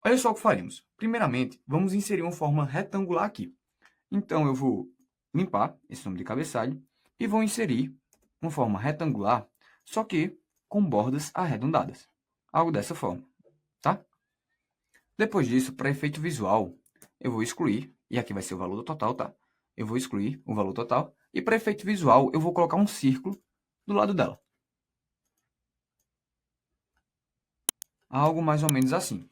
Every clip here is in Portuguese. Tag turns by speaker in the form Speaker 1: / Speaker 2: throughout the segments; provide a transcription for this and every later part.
Speaker 1: Olha só o que faremos. Primeiramente, vamos inserir uma forma retangular aqui. Então, eu vou limpar esse nome de cabeçalho e vou inserir uma forma retangular, só que com bordas arredondadas. Algo dessa forma, tá? Depois disso, para efeito visual, eu vou excluir, e aqui vai ser o valor total, tá? Eu vou excluir o valor total, e para efeito visual, eu vou colocar um círculo do lado dela. Algo mais ou menos assim.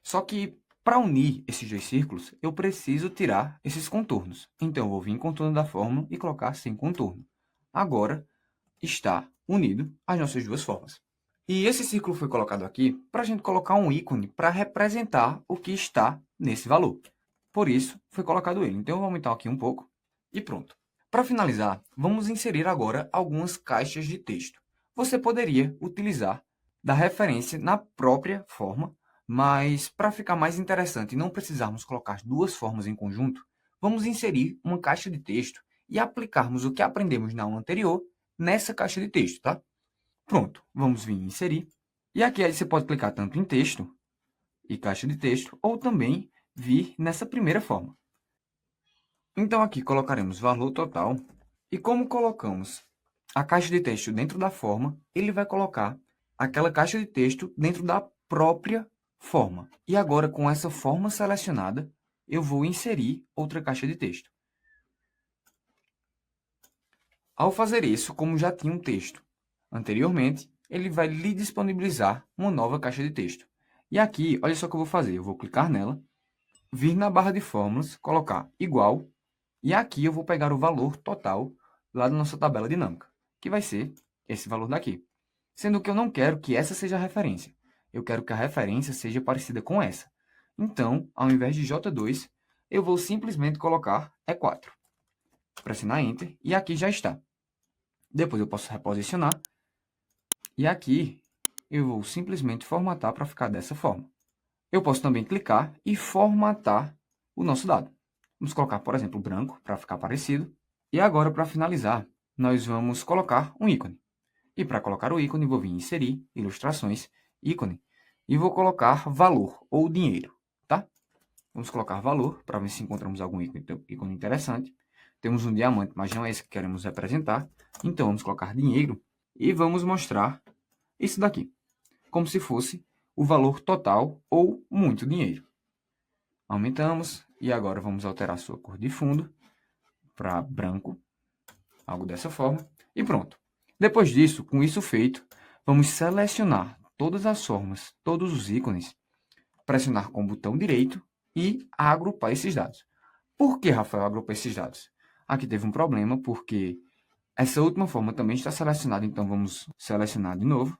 Speaker 1: Só que, para unir esses dois círculos, eu preciso tirar esses contornos. Então, eu vou vir em contorno da fórmula e colocar sem contorno. Agora, está unido as nossas duas formas. E esse círculo foi colocado aqui para a gente colocar um ícone para representar o que está nesse valor. Por isso, foi colocado ele. Então, eu vou aumentar aqui um pouco e pronto. Para finalizar, vamos inserir agora algumas caixas de texto. Você poderia utilizar da referência na própria forma, mas para ficar mais interessante e não precisarmos colocar duas formas em conjunto, vamos inserir uma caixa de texto e aplicarmos o que aprendemos na aula anterior nessa caixa de texto, tá? Pronto, vamos vir em inserir. E aqui aí você pode clicar tanto em texto e caixa de texto, ou também vir nessa primeira forma. Então aqui colocaremos valor total, e como colocamos a caixa de texto dentro da forma, ele vai colocar aquela caixa de texto dentro da própria forma. E agora, com essa forma selecionada, eu vou inserir outra caixa de texto. Ao fazer isso, como já tinha um texto anteriormente, ele vai lhe disponibilizar uma nova caixa de texto. E aqui, olha só o que eu vou fazer. Eu vou clicar nela, vir na barra de fórmulas, colocar igual, e aqui eu vou pegar o valor total lá da nossa tabela dinâmica, que vai ser esse valor daqui. Sendo que eu não quero que essa seja a referência. Eu quero que a referência seja parecida com essa. Então, ao invés de J2, eu vou simplesmente colocar E4. Pressionar Enter, e aqui já está. Depois eu posso reposicionar, e aqui eu vou simplesmente formatar para ficar dessa forma. Eu posso também clicar e formatar o nosso dado. Vamos colocar, por exemplo, branco, para ficar parecido. E agora, para finalizar, nós vamos colocar um ícone. E para colocar o ícone, vou vir em inserir, ilustrações, ícone, e vou colocar valor, ou dinheiro, tá? Vamos colocar valor, para ver se encontramos algum ícone interessante. Temos um diamante, mas não é esse que queremos representar. Então, vamos colocar dinheiro, e vamos mostrar isso daqui, como se fosse o valor total ou muito dinheiro. Aumentamos, e agora vamos alterar sua cor de fundo para branco, algo dessa forma, e pronto. Depois disso, com isso feito, vamos selecionar todas as formas, todos os ícones, pressionar com o botão direito e agrupar esses dados. Por que, Rafael, agrupar esses dados? Aqui teve um problema, porque essa última forma também está selecionada, então vamos selecionar de novo.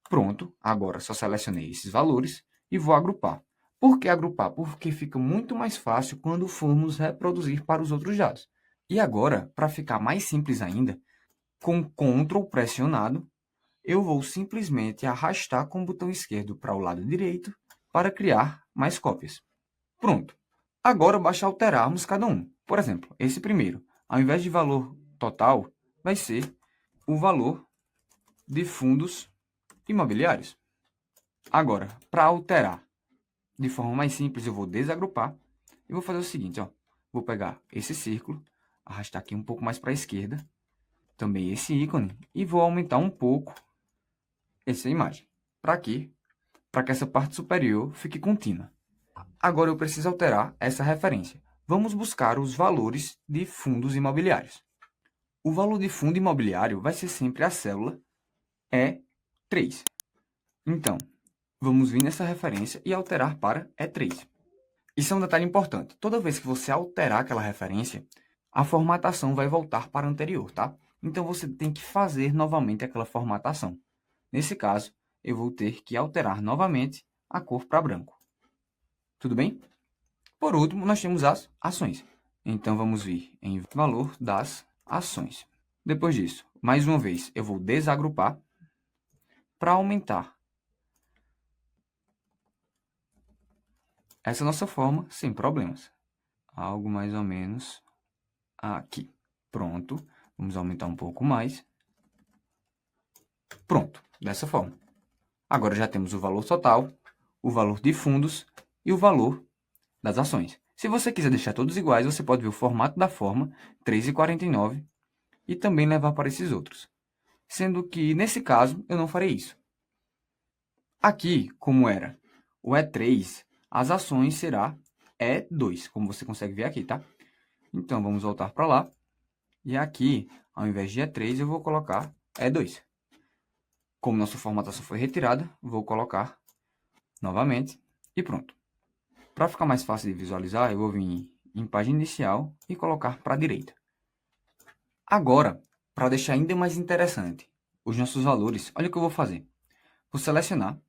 Speaker 1: Pronto, agora só selecionei esses valores e vou agrupar. Por que agrupar? Porque fica muito mais fácil quando formos reproduzir para os outros dados. E agora, para ficar mais simples ainda, com Ctrl pressionado, eu vou simplesmente arrastar com o botão esquerdo para o lado direito para criar mais cópias. Pronto. Agora basta alterarmos cada um. Por exemplo, esse primeiro, ao invés de valor total, vai ser o valor de fundos imobiliários. Agora, para alterar de forma mais simples, eu vou desagrupar e vou fazer o seguinte, ó. Vou pegar esse círculo, arrastar aqui um pouco mais para a esquerda, também esse ícone, e vou aumentar um pouco essa imagem. Para quê? Para que essa parte superior fique contínua. Agora eu preciso alterar essa referência. Vamos buscar os valores de fundos imobiliários. O valor de fundo imobiliário vai ser sempre a célula E3. Então, vamos vir nessa referência e alterar para E3. Isso é um detalhe importante. Toda vez que você alterar aquela referência, a formatação vai voltar para a anterior, tá? Então, você tem que fazer novamente aquela formatação. Nesse caso, eu vou ter que alterar novamente a cor para branco. Tudo bem? Por último, nós temos as ações. Então, vamos vir em valor das ações. Depois disso, mais uma vez, eu vou desagrupar para aumentar essa nossa forma sem problemas. Algo mais ou menos aqui. Pronto. Vamos aumentar um pouco mais. Pronto, dessa forma. Agora já temos o valor total, o valor de fundos e o valor das ações. Se você quiser deixar todos iguais, você pode ver o formato da forma 3,49 e também levar para esses outros. Sendo que, nesse caso, eu não farei isso. Aqui, como era o E3, as ações será E2, como você consegue ver aqui, tá? Então, vamos voltar para lá. E aqui, ao invés de E3, eu vou colocar E2. Como nossa formatação foi retirada, vou colocar novamente e pronto. Para ficar mais fácil de visualizar, eu vou vir em página inicial e colocar para a direita. Agora, para deixar ainda mais interessante os nossos valores, olha o que eu vou fazer. Vou selecionar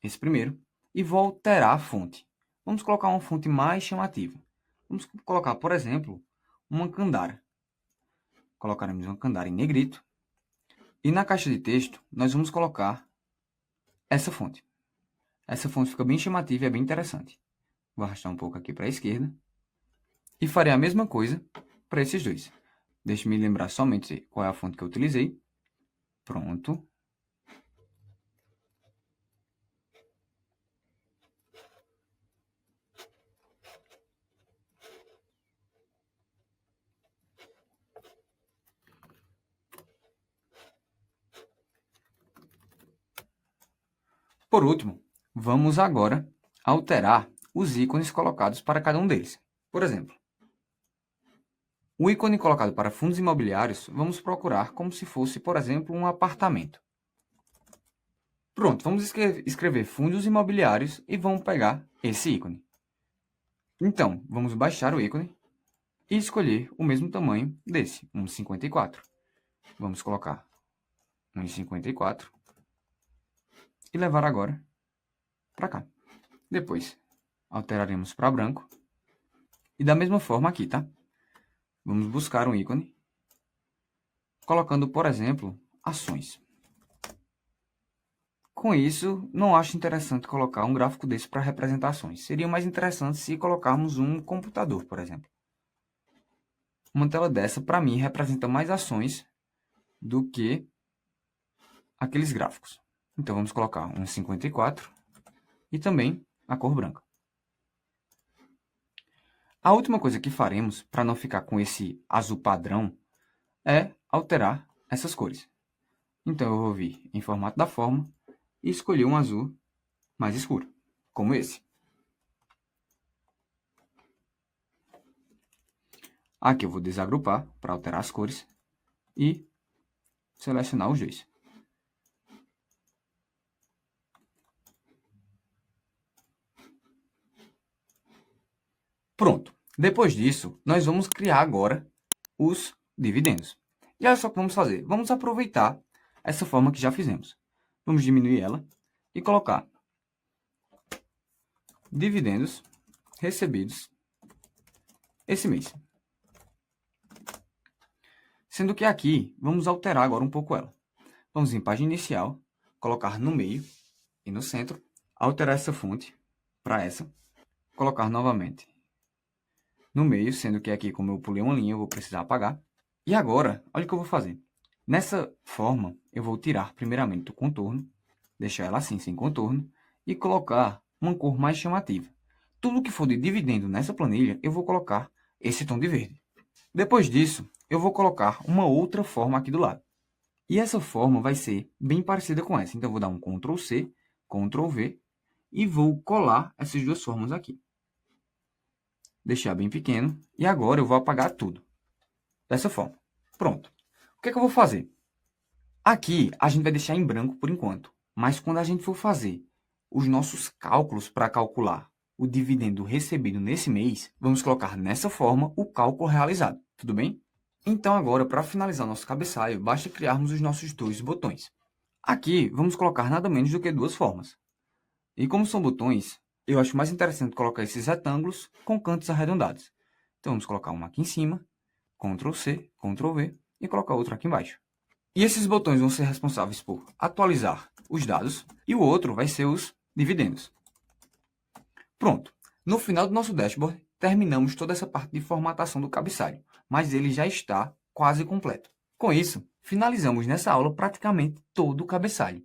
Speaker 1: esse primeiro e vou alterar a fonte. Vamos colocar uma fonte mais chamativa. Vamos colocar, por exemplo, uma Candara. Colocaremos uma Candara em negrito. E na caixa de texto, nós vamos colocar essa fonte. Essa fonte fica bem chamativa e é bem interessante. Vou arrastar um pouco aqui para a esquerda. E farei a mesma coisa para esses dois. Deixe-me lembrar somente qual é a fonte que eu utilizei. Pronto. Por último, vamos agora alterar os ícones colocados para cada um deles. Por exemplo, o ícone colocado para fundos imobiliários, vamos procurar como se fosse, por exemplo, um apartamento. Pronto, vamos escrever fundos imobiliários e vamos pegar esse ícone. Então, vamos baixar o ícone e escolher o mesmo tamanho desse, 1,54. Vamos colocar 1,54 e levar agora para cá. Depois, alteraremos para branco. E da mesma forma aqui, tá? Vamos buscar um ícone, colocando, por exemplo, ações. Com isso, não acho interessante colocar um gráfico desse para representações. Seria mais interessante se colocarmos um computador, por exemplo. Uma tela dessa, para mim, representa mais ações do que aqueles gráficos. Então, vamos colocar um 54 e também a cor branca. A última coisa que faremos, para não ficar com esse azul padrão, é alterar essas cores. Então, eu vou vir em formato da forma e escolher um azul mais escuro, como esse. Aqui eu vou desagrupar para alterar as cores e selecionar os dois. Pronto. Depois disso, nós vamos criar agora os dividendos. E olha só o que vamos fazer. Vamos aproveitar essa forma que já fizemos. Vamos diminuir ela e colocar dividendos recebidos esse mês. Sendo que aqui, vamos alterar agora um pouco ela. Vamos em página inicial, colocar no meio e no centro, alterar essa fonte para essa, colocar novamente no meio, sendo que aqui, como eu pulei uma linha, eu vou precisar apagar. E agora, olha o que eu vou fazer. Nessa forma, eu vou tirar primeiramente o contorno, deixar ela assim, sem contorno, e colocar uma cor mais chamativa. Tudo que for de dividendo nessa planilha, eu vou colocar esse tom de verde. Depois disso, eu vou colocar uma outra forma aqui do lado. E essa forma vai ser bem parecida com essa. Então, eu vou dar um Ctrl C, Ctrl V e vou colar essas duas formas aqui. Deixar bem pequeno. E agora eu vou apagar tudo. Dessa forma. Pronto. O que é que eu vou fazer? Aqui a gente vai deixar em branco por enquanto. Mas quando a gente for fazer os nossos cálculos para calcular o dividendo recebido nesse mês, vamos colocar nessa forma o cálculo realizado. Tudo bem? Então agora, para finalizar nosso cabeçalho, basta criarmos os nossos dois botões. Aqui vamos colocar nada menos do que duas formas. E como são botões, eu acho mais interessante colocar esses retângulos com cantos arredondados. Então vamos colocar um aqui em cima, Ctrl C, Ctrl V e colocar outro aqui embaixo. E esses botões vão ser responsáveis por atualizar os dados e o outro vai ser os dividendos. Pronto. No final do nosso dashboard, terminamos toda essa parte de formatação do cabeçalho, mas ele já está quase completo. Com isso, finalizamos nessa aula praticamente todo o cabeçalho.